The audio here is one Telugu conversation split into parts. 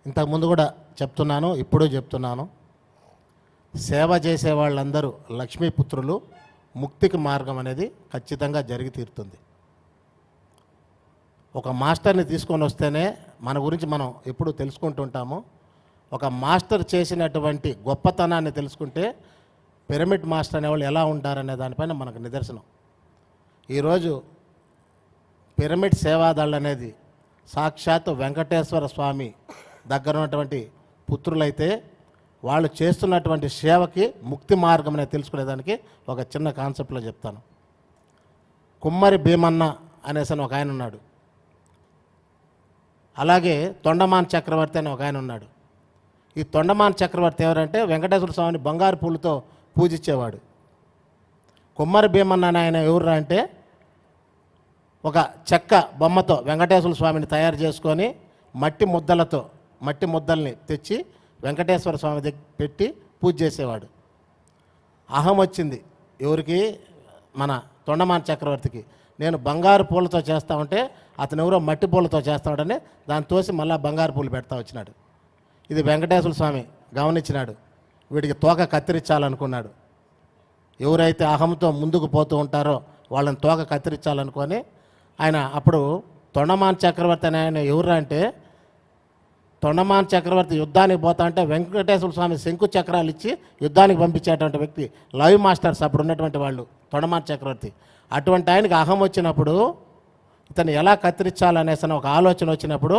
ఇంతకుముందు కూడా చెప్తున్నాను, ఇప్పుడు చెప్తున్నాను, సేవ చేసే వాళ్ళందరూ లక్ష్మీపుత్రులు. ముక్తికి మార్గం అనేది ఖచ్చితంగా జరిగి తీరుతుంది. ఒక మాస్టర్ని తీసుకొని వస్తేనే మన గురించి మనం ఎప్పుడు తెలుసుకుంటుంటాము. ఒక మాస్టర్ చేసినటువంటి గొప్పతనాన్ని తెలుసుకుంటే పిరమిడ్ మాస్టర్ అనేవాళ్ళు ఎలా ఉంటారనే దానిపైన మనకు నిదర్శనం. ఈరోజు పిరమిడ్ సేవాదళ్ అనేది సాక్షాత్ వెంకటేశ్వర స్వామి దగ్గర ఉన్నటువంటి పుత్రులైతే వాళ్ళు చేస్తున్నటువంటి సేవకి ముక్తి మార్గం అనేది తెలుసుకునేదానికి ఒక చిన్న కాన్సెప్ట్లో చెప్తాను. కుమ్మరి భీమన్న అనేసి ఒక ఆయన ఉన్నాడు. అలాగే తొండమాన్ చక్రవర్తి అని ఒక ఆయన ఉన్నాడు. ఈ తొండమాన్ చక్రవర్తి ఎవరంటే వెంకటేశ్వర స్వామిని బంగారు పూలతో పూజించేవాడు. కుమ్మరి భీమన్న అని ఆయన ఎవరు అంటే ఒక చెక్క బొమ్మతో వెంకటేశ్వర స్వామిని తయారు చేసుకొని మట్టి ముద్దల్ని తెచ్చి వెంకటేశ్వర స్వామి దగ్గర పెట్టి పూజ చేసేవాడు. అహం వచ్చింది ఎవరికి? మన తొండమాన్ చక్రవర్తికి. నేను బంగారు పూలతో చేస్తా ఉంటే అతను ఎవరో మట్టి పూలతో చేస్తాడని దాన్ని తోసి మళ్ళీ బంగారు పూలు పెడతా వచ్చినాడు. ఇది వెంకటేశ్వర స్వామి గమనించినాడు. వీడికి తోక కత్తిరించాలనుకున్నాడు. ఎవరైతే అహంతో ముందుకు పోతూ ఉంటారో వాళ్ళని తోక కత్తిరించాలనుకొని ఆయన అప్పుడు తొండమాన్ చక్రవర్తి అని ఆయన ఎవరు అంటే తొండమాన్ చక్రవర్తి యుద్ధానికి పోతా అంటే వెంకటేశ్వర స్వామి శంకు చక్రాలు ఇచ్చి యుద్ధానికి పంపించేటువంటి వ్యక్తి. లైవ్ మాస్టర్స్ అప్పుడు ఉన్నటువంటి వాళ్ళు తొండమాన్ చక్రవర్తి. అటువంటి ఆయనకి అహం వచ్చినప్పుడు ఇతను ఎలా కత్తిరించాలనేసి ఒక ఆలోచన వచ్చినప్పుడు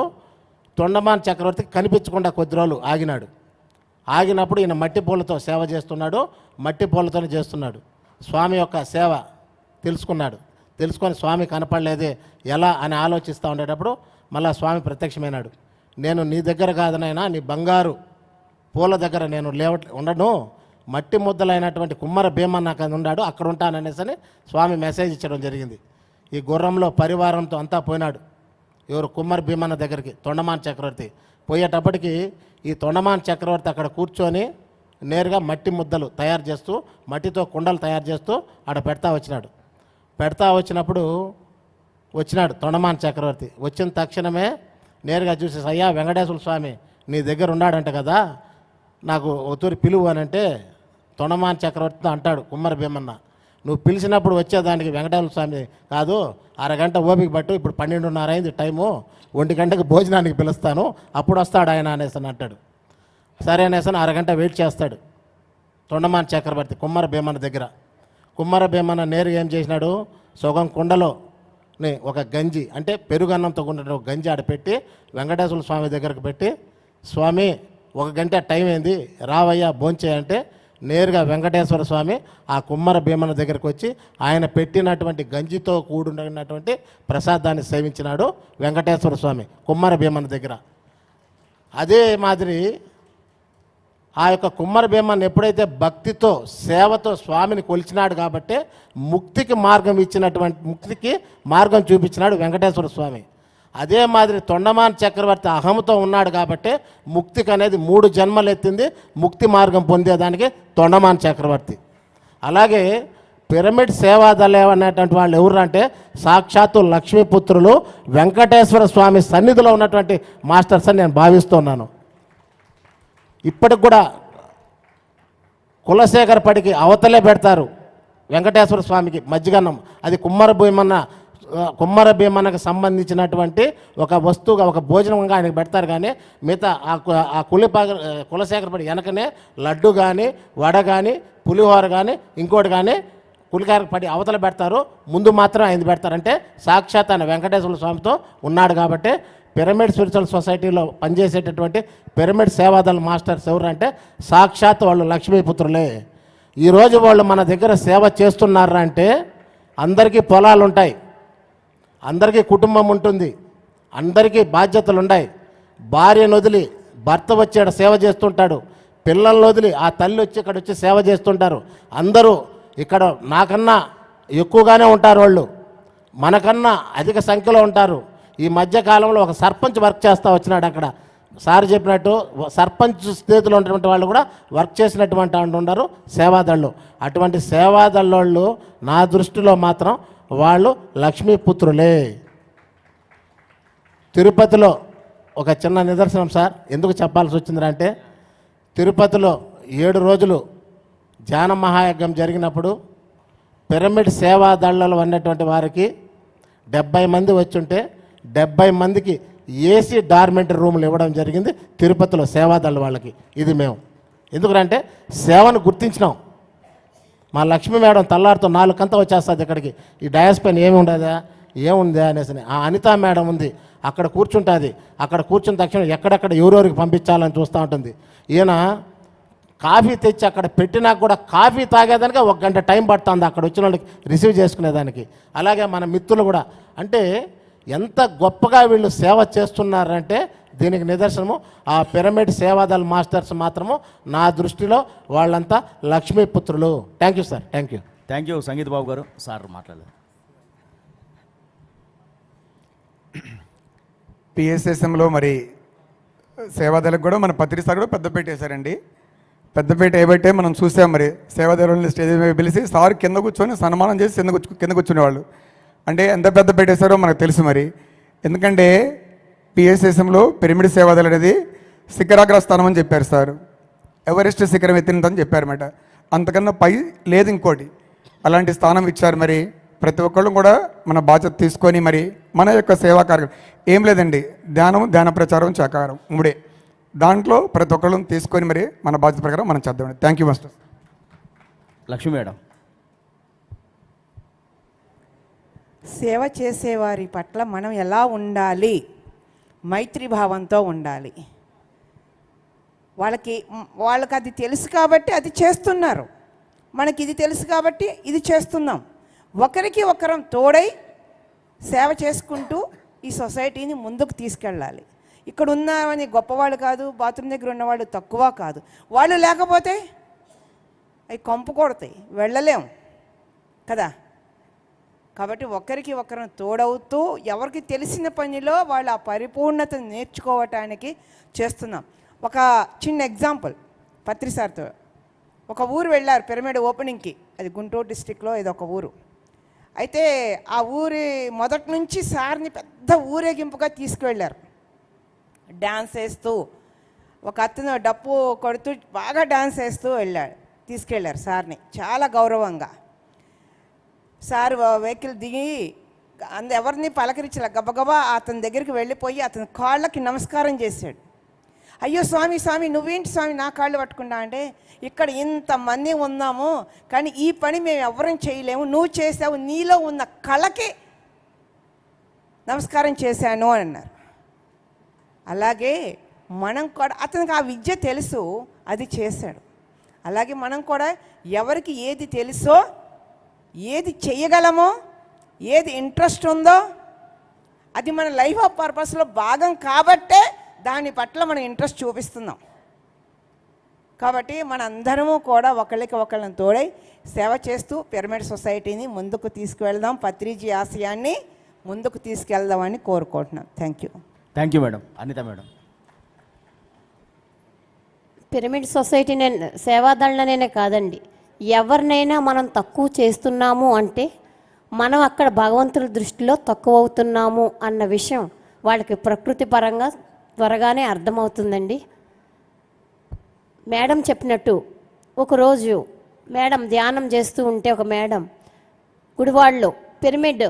తొండమాన్ చక్రవర్తికి కనిపించకుండా కొద్ది రోజులు ఆగినప్పుడు ఈయన మట్టి పూలతో సేవ చేస్తున్నాడు. మట్టి పూలతోనే చేస్తున్నాడు. స్వామి యొక్క సేవ తెలుసుకొని స్వామి కనపడలేదే ఎలా అని ఆలోచిస్తూ ఉండేటప్పుడు మళ్ళీ స్వామి ప్రత్యక్షమైనాడు. నేను నీ దగ్గర కాదనైనా నీ బంగారు పూల దగ్గర నేను ఉండను, మట్టి ముద్దలైనటువంటి కుమ్మర భీమన్న అక్కడ ఉన్నాడు, అక్కడ ఉంటాననేసి స్వామి మెసేజ్ ఇచ్చడం జరిగింది. ఈ గుర్రంలో పరివారంతో అంతా పోయినాడు. ఎవరు? కుమ్మర భీమన్న దగ్గరికి తొండమాన్ చక్రవర్తి. పోయేటప్పటికి ఈ తొండమాన్ చక్రవర్తి అక్కడ కూర్చొని నేరుగా మట్టి ముద్దలు తయారు చేస్తూ మట్టితో కుండలు తయారు చేస్తూ ఆడ పెడతా వచ్చినాడు తొండమాన్ చక్రవర్తి. వచ్చిన తక్షణమే నేరుగా చూసేసి, అయ్యా వెంకటేశ్వర స్వామి నీ దగ్గర ఉన్నాడంట కదా, నాకు ఒకతూరి పిలువు అని అంటే తొండమాన్ చక్రవర్తితో అంటాడు కుమ్మర భీమన్న, నువ్వు పిలిచినప్పుడు వచ్చేదానికి వెంకటేశ్వర స్వామి కాదు, అరగంట ఓపిక పట్టు, ఇప్పుడు 12:30 అయింది టైము, 1 గంటకు భోజనానికి పిలుస్తాను, అప్పుడు వస్తాడు ఆయన అనేసి అంటాడు. సరే అనేసి అరగంట వెయిట్ చేస్తాడు తొండమాన్ చక్రవర్తి కుమ్మర భీమన్న దగ్గర. కుమ్మర భీమన్న నేరుగా ఏం చేసినాడు, సగం కుండలో ఒక గంజి అంటే పెరుగన్నంతో ఉన్న ఒక గంజి ఆడ పెట్టి వెంకటేశ్వర స్వామి దగ్గరకు పెట్టి, స్వామి 1 గంట టైం అయింది రావయ్యా భోంచేయంటే నేరుగా వెంకటేశ్వర స్వామి ఆ కుమ్మర భీమన్న దగ్గరికి వచ్చి ఆయన పెట్టినటువంటి గంజితో కూడినటువంటి ప్రసాదాన్ని సేవించినాడు వెంకటేశ్వర స్వామి కుమ్మర భీమన్న దగ్గర. అదే మాదిరి ఆ యొక్క కుమ్మర భీమన్న ఎప్పుడైతే భక్తితో సేవతో స్వామిని కొలిచినాడు కాబట్టి ముక్తికి మార్గం చూపించినాడు వెంకటేశ్వర స్వామి. అదే మాదిరి తొండమాన్ చక్రవర్తి అహంతో ఉన్నాడు కాబట్టి ముక్తికి అనేది 3 జన్మలు ఎత్తింది ముక్తి మార్గం పొందేదానికి తొండమాన్ చక్రవర్తి. అలాగే పిరమిడ్ సేవాదళ అనేటువంటి వాళ్ళు ఎవరు అంటే సాక్షాత్తు లక్ష్మీపుత్రులు వెంకటేశ్వర స్వామి సన్నిధిలో ఉన్నటువంటి మాస్టర్స్ అని నేను భావిస్తున్నాను. ఇప్పటికి కూడా కులశేఖర పడికి అవతలే పెడతారు వెంకటేశ్వర స్వామికి మజ్జిగన్నం. అది కుమ్మర భీమన్నకు సంబంధించినటువంటి ఒక వస్తువుగా ఒక భోజనంగా ఆయనకు పెడతారు. కానీ మిగతా ఆ కులశేఖర పడి వెనకనే లడ్డు కానీ వడ కానీ పులిహోర కానీ ఇంకోటి కానీ కులశేఖర పడి అవతల పెడతారు, ముందు మాత్రం ఆయన పెడతారంటే సాక్షాత్ ఆయన వెంకటేశ్వర స్వామితో ఉన్నాడు. కాబట్టి పిరమిడ్ స్పిరిచువల్ సొసైటీలో పనిచేసేటటువంటి పిరమిడ్ సేవాదళ మాస్టర్స్ ఎవరంటే సాక్షాత్ వాళ్ళు లక్ష్మీపుత్రులే. ఈరోజు వాళ్ళు మన దగ్గర సేవ చేస్తున్నారంటే అందరికీ పొలాలు ఉంటాయి, అందరికీ కుటుంబం ఉంటుంది, అందరికీ బాధ్యతలు ఉన్నాయి. భార్యను వదిలి భర్త వచ్చి సేవ చేస్తుంటాడు, పిల్లలను వదిలి ఆ తల్లి వచ్చి ఇక్కడ వచ్చి సేవ చేస్తుంటారు. అందరూ ఇక్కడ నాకన్నా ఎక్కువగానే ఉంటారు, వాళ్ళు మనకన్నా అధిక సంఖ్యలో ఉంటారు. ఈ మధ్యకాలంలో ఒక సర్పంచ్ వర్క్ చేస్తూ వచ్చినాడు. అక్కడ సార్ చెప్పినట్టు సర్పంచ్ స్థితిలో ఉన్నటువంటి వాళ్ళు కూడా వర్క్ చేసినటువంటి వాళ్ళు ఉన్నారు సేవాదళ్ళు. అటువంటి సేవాదళ్ళు నా దృష్టిలో మాత్రం వాళ్ళు లక్ష్మీపుత్రులే. తిరుపతిలో ఒక చిన్న నిదర్శనం సార్, ఎందుకు చెప్పాల్సి వచ్చిందంటే తిరుపతిలో 7 రోజులు ధ్యాన మహాయజ్ఞం జరిగినప్పుడు పిరమిడ్ సేవా దళాలు ఉన్నటువంటి వారికి 70 మంది వచ్చుంటే 70 మందికి ఏసీ డార్మెంటరీ రూములు ఇవ్వడం జరిగింది తిరుపతిలో సేవాదళ వాళ్ళకి. ఇది మేము ఎందుకంటే సేవను గుర్తించినాం. మా లక్ష్మీ మేడం తల్లారితో 4 కంతా వచ్చేస్తుంది ఇక్కడికి, ఈ డయాస్ పైన ఏమి ఉండదా ఏముందా అనేసి. ఆ అనితా మేడం ఉంది, అక్కడ కూర్చుంటుంది, అక్కడ కూర్చున్న తక్షణ ఎక్కడెక్కడ ఎవరెవరికి పంపించాలని చూస్తూ ఉంటుంది. ఈయన కాఫీ తెచ్చి అక్కడ పెట్టినా కూడా కాఫీ తాగేదానికి 1 గంట టైం పడుతుంది అక్కడ వచ్చిన వాళ్ళకి రిసీవ్ చేసుకునేదానికి. అలాగే మన మిత్రులు కూడా, అంటే ఎంత గొప్పగా వీళ్ళు సేవ చేస్తున్నారంటే దీనికి నిదర్శనము ఆ పిరమిడ్ సేవాదళ మాస్టర్స్ మాత్రము నా దృష్టిలో వాళ్ళంతా లక్ష్మీపుత్రులు. Thank you sir. Thank you Sangeet Babu గారు. సార్ మాట్లాడలేదు. పిఎస్ఎస్ఎంలో మరి సేవాదళకు కూడా మన పత్రిసార్ కూడా పెద్దపేట వేశారండి. పెద్దపేట వేయబట్టే మనం చూసాం. మరి సేవాదళని స్టేజ్ మీద పిలిచి సార్ కింద కూర్చొని సన్మానం చేసి కింద కూర్చునేవాళ్ళు. అంటే ఎంత పెద్ద పెట్టేశారో మనకు తెలుసు. మరి ఎందుకంటే పిఎస్ఎస్ఎంలో పిరమిడ్ సేవాదళ అనేది శిఖరాగ్ర స్థానం అని చెప్పారు సార్. ఎవరెస్ట్ శిఖరం ఎత్తినదని చెప్పారన్నమాట. అంతకన్నా పై లేదు ఇంకోటి. అలాంటి స్థానం ఇచ్చారు. మరి ప్రతి ఒక్కళ్ళు కూడా మన బాధ్యత తీసుకొని మరి మన యొక్క సేవా కార్యక్రమం ఏం లేదండి, ధ్యాన ప్రచారం సహకారం 3 దాంట్లో ప్రతి ఒక్కళ్ళు తీసుకొని మరి మన బాధ్యత ప్రకారం మనం చేద్దామండి. Thank you master. Lakshmi madam. సేవ చేసేవారి పట్ల మనం ఎలా ఉండాలి? మైత్రి భావంతో ఉండాలి. వాళ్ళకి అది తెలుసు కాబట్టి అది చేస్తున్నారు, మనకి ఇది తెలుసు కాబట్టి ఇది చేస్తున్నాం. ఒకరికి ఒకరం తోడై సేవ చేసుకుంటూ ఈ సొసైటీని ముందుకు తీసుకెళ్ళాలి. ఇక్కడ ఉన్నవని గొప్పవాళ్ళు కాదు, బాత్రూమ్ దగ్గర ఉన్నవాళ్ళు తక్కువ కాదు. వాళ్ళు లేకపోతే అవి కంపు కొడతాయి, వెళ్ళలేం కదా. కాబట్టి ఒకరికి ఒకరం తోడవుతూ ఎవరికి తెలిసిన పనిలో వాళ్ళు ఆ పరిపూర్ణతను నేర్చుకోవటానికి చేస్తున్నాం. ఒక చిన్న ఎగ్జాంపుల్, పత్రిసార్తో ఒక ఊరు వెళ్ళారు పిరమిడ్ ఓపెనింగ్కి. అది గుంటూరు డిస్టిక్లో ఇది ఒక ఊరు. అయితే ఆ ఊరి మొదటి నుంచి సార్ని పెద్ద ఊరేగింపుగా తీసుకువెళ్ళారు. డ్యాన్స్ వేస్తూ, ఒక అతను డప్పు కొడుతూ బాగా డ్యాన్స్ వేస్తూ తీసుకెళ్ళారు సార్ని చాలా గౌరవంగా. సార్ వెహికల్ దిగి ఎవరిని పలకరించలే, గబగబా అతని దగ్గరికి వెళ్ళిపోయి అతని కాళ్ళకి నమస్కారం చేశాడు. అయ్యో స్వామి స్వామి నువ్వేంటి స్వామి నా కాళ్ళు పట్టుకున్నా అంటే, ఇక్కడ ఇంతమంది ఉన్నాము కానీ ఈ పని మేము ఎవరం చేయలేము, నువ్వు చేసావు, నీలో ఉన్న కళకి నమస్కారం చేశాను అని అన్నారు. అలాగే మనం కూడా, అతనికి ఆ విద్య తెలుసు, అది చేశాడు. అలాగే మనం కూడా ఎవరికి ఏది తెలుసో, ఏది చేయగలమో, ఏది ఇంట్రెస్ట్ ఉందో అది మన లైఫ్ ఆఫ్ పర్పస్లో భాగం కాబట్టే దాని పట్ల మనం ఇంట్రెస్ట్ చూపిస్తున్నాం. కాబట్టి మనందరము కూడా ఒకళ్ళకి ఒకళ్ళని తోడై సేవ చేస్తూ పిరమిడ్ సొసైటీని ముందుకు తీసుకువెళ్దాం, పత్రిజీ ఆశయాన్ని ముందుకు తీసుకెళ్దామని కోరుకుంటున్నాం. Thank you madam. Anitha madam. Pyramid society సేవాదళనే కాదండి, ఎవరినైనా మనం తక్కువ చేస్తున్నాము అంటే మనం అక్కడ భగవంతుడి దృష్టిలో తక్కువ అవుతున్నాము అన్న విషయం వాళ్ళకి ప్రకృతి పరంగా త్వరగానే అర్థమవుతుందండి. మేడం చెప్పినట్టు ఒకరోజు మేడం ధ్యానం చేస్తూ ఉంటే ఒక మేడం గుడివాడలో పిరమిడ్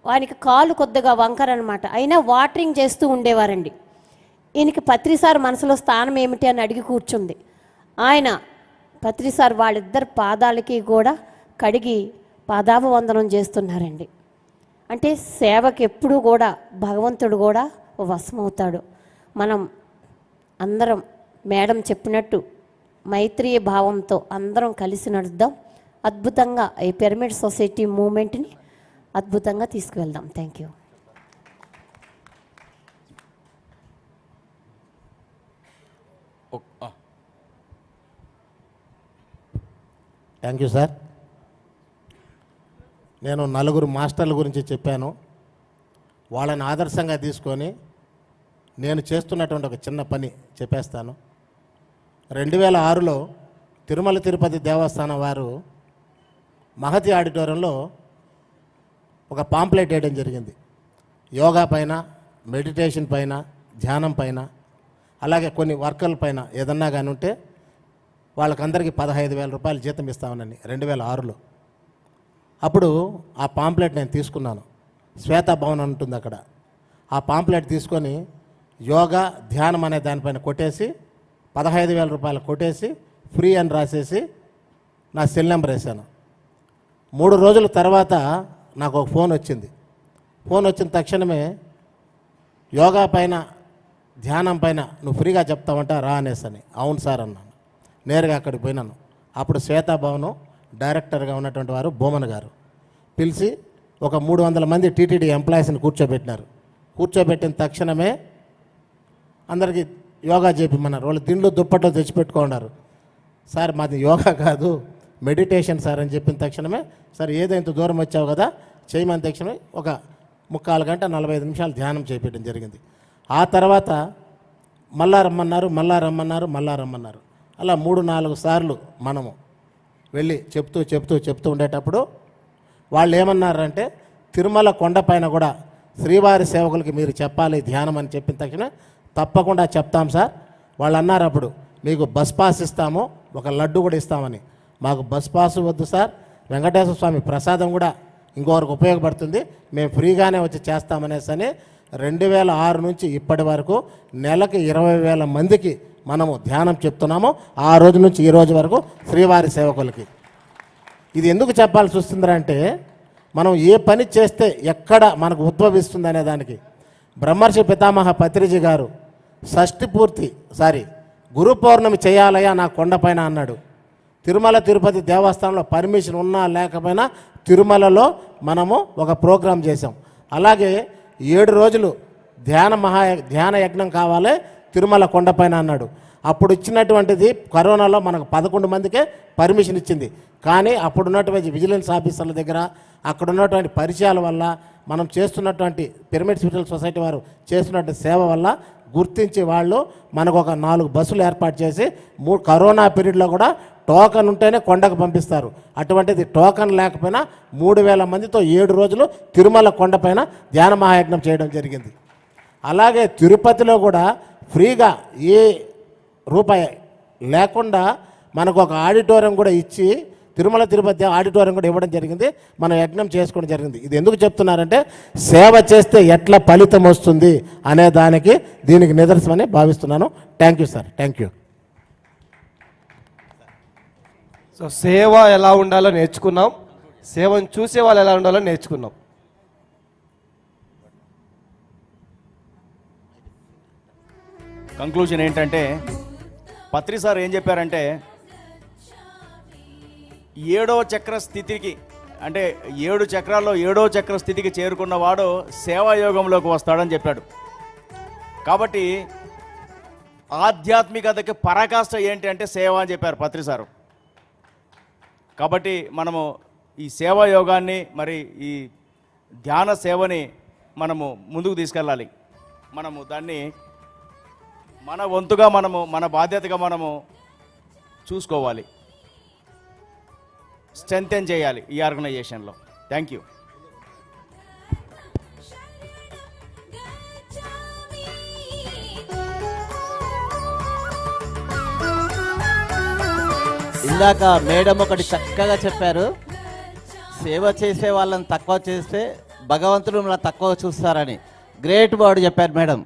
వానికి కాలు కొద్దిగా వంకర అనమాట, అయినా వాటరింగ్ చేస్తూ ఉండేవారండి. ఈయనకి పత్రిసార్ మనసులో స్థానం ఏమిటి అని అడిగి కూర్చుంది. ఆయన పత్రిసార్ వాళ్ళిద్దరు పాదాలకి కూడా కడిగి పాదాభవందనం చేస్తున్నారండి. అంటే సేవకి ఎప్పుడూ కూడా భగవంతుడు కూడా వశమవుతాడు. మనం అందరం మేడం చెప్పినట్టు మైత్రీయ భావంతో అందరం కలిసి నడుద్దాం. అద్భుతంగా ఈ పిరమిడ్ సొసైటీ మూమెంట్ని అద్భుతంగా తీసుకువెళ్దాం. Thank you. Thank you sir. నేను 4 మాస్టర్ల గురించి చెప్పాను. వాళ్ళని ఆదర్శంగా తీసుకొని నేను చేస్తున్నటువంటి ఒక చిన్న పని చెప్పేస్తాను. 2006లో తిరుమల తిరుపతి దేవస్థానం వారు మహతి ఆడిటోరియంలో ఒక పాంప్లెట్ వేయడం జరిగింది. యోగా పైన, మెడిటేషన్ పైన, ధ్యానం పైన, అలాగే కొన్ని వర్కర్ల పైన ఏదన్నా కానీ ఉంటే వాళ్ళకందరికీ 15,000 రూపాయలు జీతం ఇస్తామని 2006లో. అప్పుడు ఆ పాంప్లెట్ నేను తీసుకున్నాను. శ్వేతా భవన్ ఉంటుంది అక్కడ. ఆ పాంప్లెట్ తీసుకొని యోగా ధ్యానం అనే దానిపైన కొట్టేసి 15,000 రూపాయలు కొట్టేసి ఫ్రీ అని రాసేసి నా సెల్ నెంబర్ వేసాను. 3 రోజుల తర్వాత నాకు ఒక ఫోన్ వచ్చింది. ఫోన్ వచ్చిన తక్షణమే యోగా పైన ధ్యానం పైన నువ్వు ఫ్రీగా చెప్తావంట రా అనేసని. అవును సార్ అన్నాను. నేరుగా అక్కడికి పోయినాను. అప్పుడు శ్వేతా భవన్ డైరెక్టర్గా ఉన్నటువంటి వారు బోమన్ గారు పిలిచి ఒక 300 మంది టీటీడీ ఎంప్లాయీస్ని కూర్చోబెట్టినారు. కూర్చోబెట్టిన తక్షణమే అందరికీ యోగా చేపిమన్నారు. వాళ్ళు దిండ్లు దుప్పట్లు తెచ్చిపెట్టుకున్నారు. సార్ మాది యోగా కాదు మెడిటేషన్ సార్ అని చెప్పిన తక్షణమే సార్ ఏదో ఇంత దూరం వచ్చావు కదా చేయమని తక్షణమే ఒక 3/4 గంట 45 నిమిషాలు ధ్యానం చేపించడం జరిగింది. ఆ తర్వాత మళ్ళా రమ్మన్నారు. అలా 3-4 సార్లు మనము వెళ్ళి చెప్తూ ఉండేటప్పుడు వాళ్ళు ఏమన్నారంటే తిరుమల కొండపైన కూడా శ్రీవారి సేవకులకి మీరు చెప్పాలి ధ్యానం అని చెప్పిన తక్షణ తప్పకుండా చెప్తాం సార్. వాళ్ళు అన్నారు అప్పుడు మీకు బస్ పాస్ ఇస్తాము, ఒక లడ్డు కూడా ఇస్తామని. మాకు బస్ పాస్ వద్దు సార్, వెంకటేశ్వర స్వామి ప్రసాదం కూడా ఇంకొకరికి ఉపయోగపడుతుంది, మేము ఫ్రీగానే వచ్చి చేస్తామనేసని 2006 నుంచి ఇప్పటి వరకు నెలకి 20,000 మందికి మనము ధ్యానం చెప్తున్నాము. ఆ రోజు నుంచి ఈ రోజు వరకు శ్రీవారి సేవకులకి. ఇది ఎందుకు చెప్పాల్సి వస్తుందంటే మనం ఏ పని చేస్తే ఎక్కడ మనకు ఉద్భవిస్తుంది అనే దానికి బ్రహ్మర్షి పితామహ పత్రిజీ గారు గురు పౌర్ణమి చేయాలయ్యా నా కొండపైన అన్నాడు. తిరుమల తిరుపతి దేవస్థానంలో పర్మిషన్ ఉన్నా లేకపోయినా తిరుమలలో మనము ఒక ప్రోగ్రాం చేసాం. అలాగే 7 రోజులు ధ్యాన యజ్ఞం కావాలి తిరుమల కొండపైన అన్నాడు. అప్పుడు ఇచ్చినటువంటిది కరోనాలో మనకు 11 మందికే పర్మిషన్ ఇచ్చింది. కానీ అప్పుడున్నటువంటి విజిలెన్స్ ఆఫీసర్ల దగ్గర అక్కడ ఉన్నటువంటి పరిచయాల వల్ల మనం చేస్తున్నటువంటి పిరమిడ్ స్పిరిచువల్ సొసైటీ వారు చేస్తున్నటువంటి సేవ వల్ల గుర్తించి వాళ్ళు మనకు ఒక 4 బస్సులు ఏర్పాటు చేసి కరోనా పీరియడ్లో కూడా టోకన్ ఉంటేనే కొండకు పంపిస్తారు. అటువంటిది టోకన్ లేకపోయినా 3,000 మందితో 7 రోజులు తిరుమల కొండపైన ధ్యాన మహాయజ్ఞం చేయడం జరిగింది. అలాగే తిరుపతిలో కూడా ఫ్రీగా ఏ రూపాయి లేకుండా మనకు ఒక ఆడిటోరియం కూడా ఇచ్చి తిరుమల తిరుపతి ఆడిటోరియం కూడా ఇవ్వడం జరిగింది. మనం యజ్ఞం చేసుకోవడం జరిగింది. ఇది ఎందుకు చెప్తున్నారంటే సేవ చేస్తే ఎట్లా ఫలితం వస్తుంది అనే దానికి దీనికి నిదర్శనమని భావిస్తున్నాను. Thank you sir. Thank you. So సేవ ఎలా ఉండాలో నేర్చుకున్నాం, సేవను చూసే వాళ్ళు ఎలా ఉండాలో నేర్చుకున్నాం. కంక్లూజన్ ఏంటంటే పత్రి సార్ ఏం చెప్పారంటే 7వ చక్ర స్థితికి అంటే 7 చక్రాల్లో 7వ చక్ర స్థితికి చేరుకున్నవాడు సేవాయోగంలోకి వస్తాడని చెప్పాడు. కాబట్టి ఆధ్యాత్మికతకి పరాకాష్ట ఏంటి అంటే సేవ అని చెప్పారు పత్రి సారు. కాబట్టి మనము ఈ సేవాయోగాన్ని మరి ఈ ధ్యాన సేవని మనము ముందుకు తీసుకెళ్ళాలి. మనము దాన్ని మన వంతుగా మన బాధ్యతగా మనము చూసుకోవాలి, స్ట్రెంథెన్ చేయాలి ఈ ఆర్గనైజేషన్లో. Thank you. ఇందాక మేడం ఒకటి చక్కగా చెప్పారు, సేవ చేసే వాళ్ళని తక్కువ చేస్తే భగవంతుడు మిమ్మల్ని తక్కువ చూస్తారని. గ్రేట్ వర్డ్ చెప్పారు మేడం.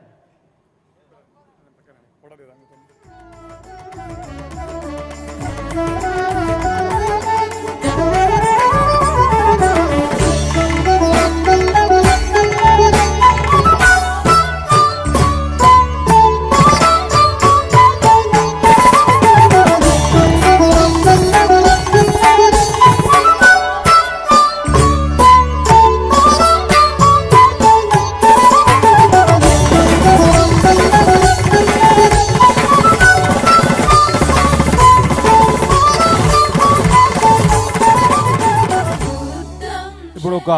ఇప్పుడు ఒక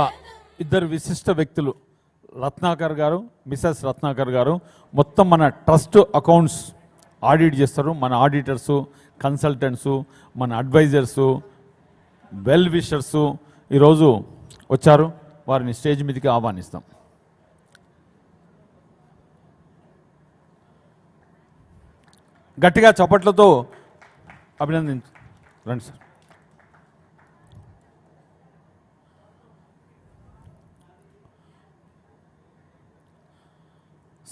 ఇద్దరు విశిష్ట వ్యక్తులు రత్నాకర్ గారు, మిసెస్ రత్నాకర్ గారు మొత్తం మన ట్రస్ట్ అకౌంట్స్ ఆడిట్ చేస్తారు. మన ఆడిటర్సు, కన్సల్టెంట్సు, మన అడ్వైజర్సు, వెల్ విషర్సు ఈరోజు వచ్చారు. వారిని స్టేజ్ మీదకి ఆహ్వానిస్తాం. గట్టిగా చప్పట్లతో అభినందించు రండి సార్.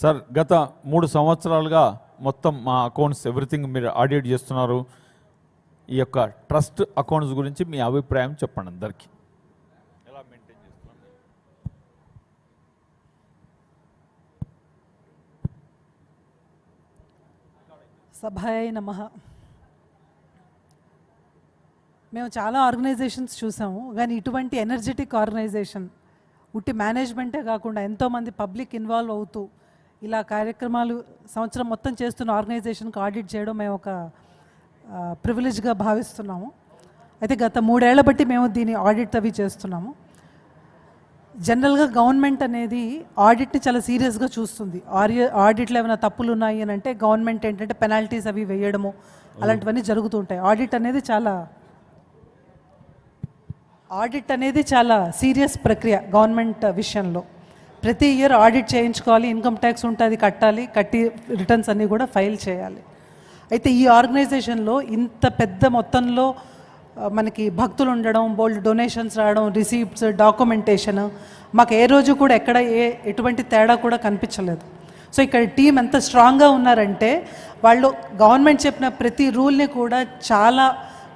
సార్ గత 3 సంవత్సరాలుగా మొత్తం మా అకౌంట్స్ ఎవ్రీథింగ్ మీరు ఆడిట్ చేస్తున్నారు. ఈ యొక్క ట్రస్ట్ అకౌంట్స్ గురించి మీ అభిప్రాయం చెప్పండి అందరికీ. ఎలా మెయింటైన్ చేస్తున్నారు? సభాయ నమః. మేము చాలా ఆర్గనైజేషన్స్ చూసాము, కానీ ఇటువంటి ఎనర్జెటిక్ ఆర్గనైజేషన్ ఉట్టి మేనేజ్మెంటే కాకుండా ఎంతోమంది పబ్లిక్ ఇన్వాల్వ్ అవుతూ ఇలా కార్యక్రమాలు సంవత్సరం మొత్తం చేస్తున్న ఆర్గనైజేషన్కి ఆడిట్ చేయడం మేము ఒక ప్రివిలేజ్గా భావిస్తున్నాము. అయితే గత 3 ఏళ్ల బట్టి మేము దీని ఆడిట్ అవి చేస్తున్నాము. జనరల్గా గవర్నమెంట్ అనేది ఆడిట్ని చాలా సీరియస్గా చూస్తుంది. ఆడిట్లో ఏమైనా తప్పులు ఉన్నాయి అని అంటే గవర్నమెంట్ ఏంటంటే పెనాల్టీస్ అవి వేయడము అలాంటివన్నీ జరుగుతూ ఉంటాయి. ఆడిట్ అనేది చాలా సీరియస్ ప్రక్రియ గవర్నమెంట్ విషయంలో. ప్రతి ఇయర్ ఆడిట్ చేయించుకోవాలి, ఇన్కమ్ ట్యాక్స్ ఉంటుంది కట్టి రిటర్న్స్ అన్నీ కూడా ఫైల్ చేయాలి. అయితే ఈ ఆర్గనైజేషన్లో ఇంత పెద్ద మొత్తంలో మనకి భక్తులు ఉండడం, బోల్డ్ డొనేషన్స్ రావడం, రిసీప్ట్స్, డాక్యుమెంటేషన్, మాకు ఏ రోజు కూడా ఎక్కడ ఎటువంటి తేడా కూడా కనిపించలేదు. సో ఇక్కడ టీం ఎంత స్ట్రాంగ్గా ఉన్నారంటే వాళ్ళు గవర్నమెంట్ చెప్పిన ప్రతి రూల్ని కూడా చాలా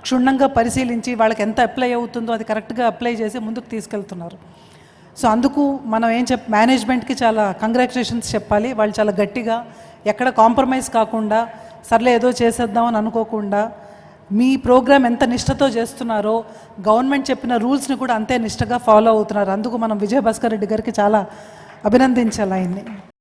క్షుణ్ణంగా పరిశీలించి వాళ్ళకి ఎంత అప్లై అవుతుందో అది కరెక్ట్గా అప్లై చేసి ముందుకు తీసుకెళ్తున్నారు. సో అందుకు మనం మేనేజ్మెంట్కి చాలా కంగ్రాచులేషన్స్ చెప్పాలి. వాళ్ళు చాలా గట్టిగా ఎక్కడ కాంప్రమైజ్ కాకుండా సర్లే ఏదో చేసేద్దామని అనుకోకుండా మీ ప్రోగ్రామ్ ఎంత నిష్ఠతో చేస్తున్నారో గవర్నమెంట్ చెప్పిన రూల్స్ని కూడా అంతే నిష్ఠగా ఫాలో అవుతున్నారు. అందుకు మనం విజయభాస్కర్ రెడ్డి గారికి చాలా అభినందించాలి ఆయన్ని.